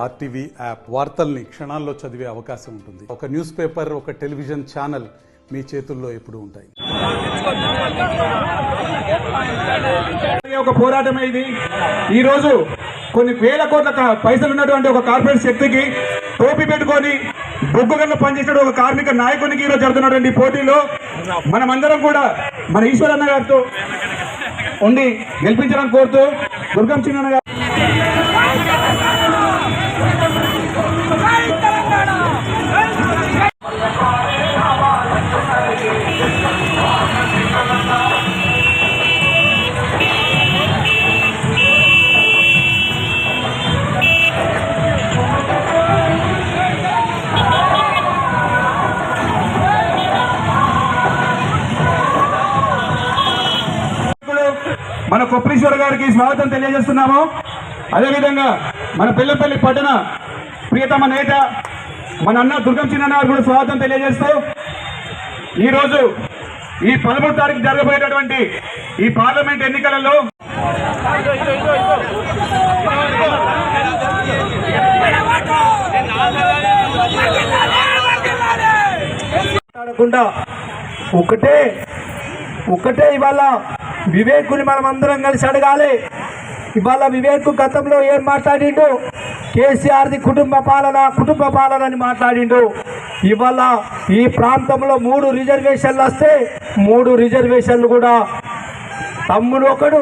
RTV app వార్తల్ని క్షణాల్లో చదివే అవకాశం ఉంటుంది. ఒక న్యూస్ పేపర్, ఒక టెలివిజన్ ఛానల్ మీ చేతుల్లో ఎప్పుడూ ఉంటాయి. ఒక పోరాటమే ఇది. ఈ రోజు కొన్ని వేల కోట్ల పైసలు ఉన్నటువంటి ఒక కార్పొరేట్ శక్తికి టోపీ పెట్టుకొని బొగ్గుగల్లో పనిచేసిన ఒక కార్మిక నాయకునికి ఈరోజు జరుగుతున్నటువంటి పోటీలో మనమందరం కూడా మన ఈశ్వరన్న గారితో ఉండి గెలిపించాలని కోరుతూ దుర్గం చిన్న గారు మన కొప్పరీశ్వర గారికి స్వాగతం తెలియజేస్తున్నాము. అదేవిధంగా మన పిల్లపల్లి పట్టణ ప్రియతమ నేత మన అన్న దుర్గం చిన్న గారు కూడా స్వాగతం తెలియజేస్తూ ఈరోజు ఈ 13వ తారీఖు జరగబోయేటటువంటి ఈ పార్లమెంట్ ఎన్నికలలో ఒకటే ఇవాళ వివేకుని మనం అందరం కలిసి అడగాలి. ఇవాళ వివేక్ గతంలో ఏం మాట్లాడిండు? కేసీఆర్ది కుటుంబ పాలన అని మాట్లాడిండు. ఇవాళ ఈ ప్రాంతంలో 3 రిజర్వేషన్లు వస్తే 3 రిజర్వేషన్లు కూడా తమ్ముడు ఒకడు,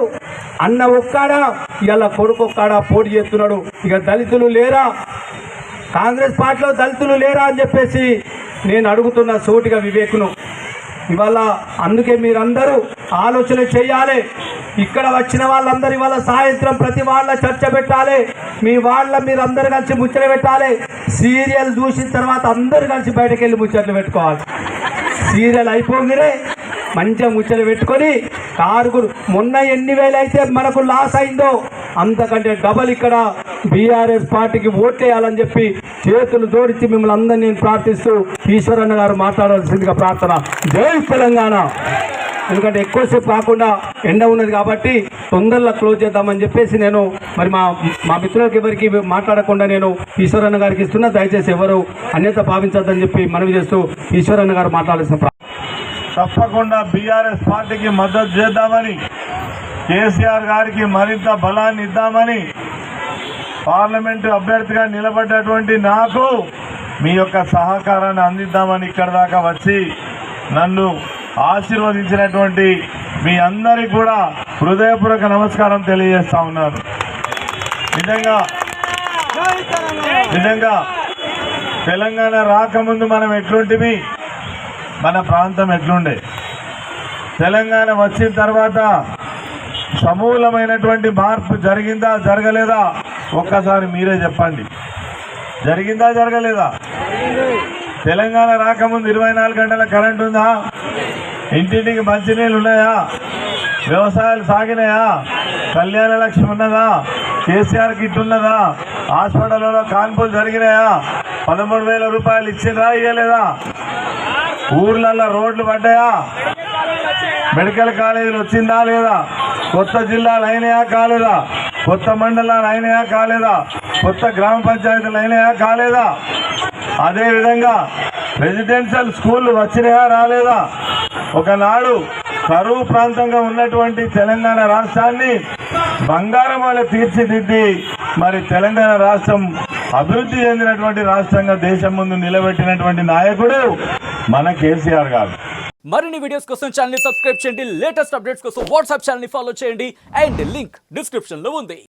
అన్న ఒక్కడా, ఇవాళ కొడుకు ఒక్కడా పోటీ చేస్తున్నాడు. ఇక దళితులు లేరా, కాంగ్రెస్ పార్టీలో దళితులు లేరా అని చెప్పేసి నేను అడుగుతున్న సూటిగా వివేకును. ఇవాళ అందుకే మీరందరూ ఆలోచన చేయాలి. ఇక్కడ వచ్చిన వాళ్ళందరూ ఇవాళ సాయంత్రం ప్రతి వాళ్ళ చర్చ పెట్టాలి. మీరందరూ కలిసి ముచ్చట పెట్టాలి. సీరియల్ చూసిన తర్వాత అందరూ కలిసి బయటకు వెళ్ళి ముచ్చట్లు పెట్టుకోవాలి. సీరియల్ అయిపోగానే మంచిగా ముచ్చట పెట్టుకొని కారుగురు మొన్న ఎన్ని వేలు అయితే మనకు లాస్ అయిందో అంతకంటే డబల్ ఇక్కడ బీఆర్ఎస్ పార్టీకి ఓట్లేయాలని చెప్పి చేతులు జోడించి మిమ్మల్ని అందరినీ నేను ప్రార్థిస్తూ ఈశ్వరన్న గారు మాట్లాడాల్సిందిగా ప్రార్థన. జై తెలంగాణ. ఎందుకంటే ఎక్కువసేపు కాకుండా ఎండ ఉన్నది కాబట్టి తొందరలో క్లోజ్ చేద్దామని చెప్పేసి నేను మరి మా మిత్రులకు ఎవరికి మాట్లాడకుండా నేను ఈశ్వరన్న గారికి ఇస్తున్నా. దయచేసి ఎవరు అన్యత భావించద్దని చెప్పి మనవి చేస్తూ ఈశ్వరన్న గారు మాట్లాడాల్సిన తప్పకుండా బీఆర్ఎస్ పార్టీకి మద్దతు చేద్దామని, కేసీఆర్ గారికి మరింత బలాన్ని ఇద్దామని, పార్లమెంటు అభ్యర్థిగా నిలబడ్డటువంటి నాకు మీ యొక్క సహకారాన్ని అందిద్దామని ఇక్కడ దాకా వచ్చి నన్ను ఆశీర్వదించినటువంటి మీ అందరికీ కూడా హృదయపూర్వక నమస్కారం తెలియజేస్తా ఉన్నారు. నిజంగా తెలంగాణ రాకముందు మనం ఎట్లుంటివి, మన ప్రాంతం ఎట్లుండే, తెలంగాణ వచ్చిన తర్వాత సమూలమైనటువంటి మార్పు జరిగిందా జరగలేదా ఒక్కసారి మీరే చెప్పండి. జరిగిందా జరగలేదా? తెలంగాణ రాకముందు 24 గంటల కరెంట్ ఉందా? ఇంటింటికి మంచినీళ్ళు ఉన్నాయా? వ్యవసాయాలు సాగినాయా? కళ్యాణ లక్ష్మి ఉన్నదా? కేసీఆర్ కిట్ ఉన్నదా? హాస్పిటల్లో కాన్పులు జరిగినాయా? 13,000 రూపాయలు ఇచ్చిందా ఇవ్వలేదా? ఊర్లలో రోడ్లు పడ్డాయా? మెడికల్ కాలేజీలు వచ్చిందా లేదా? కొత్త జిల్లాలు అయినాయా కాలేదా? కొత్త మండలాలు అయినాయా కాలేదా? కొత్త గ్రామ పంచాయతీలు అయినాయా కాలేదా? అదేవిధంగా రెసిడెన్షియల్ స్కూళ్ళు వచ్చినాయా రాలేదా? ఒకనాడు కరువు ప్రాంతంగా ఉన్నటువంటి తెలంగాణ రాష్ట్రాన్ని బంగారం వల్ల తీర్చిదిద్ది మరి తెలంగాణ రాష్ట్రం అభివృద్ధి చెందినటువంటి రాష్ట్రంగా దేశం ముందు నిలబెట్టినటువంటి నాయకుడు మన కేసీఆర్ గారు. మరిన్ని వీడియోస్ కోసం ఛానల్ ని సబ్స్క్రైబ్ చేయండి. లేటెస్ట్ అప్డేట్స్ కోసం వాట్సాప్ ఛానల్ ని ఫాలో చేయండి. అండ్ లింక్ డిస్క్రిప్షన్ లో ఉంది.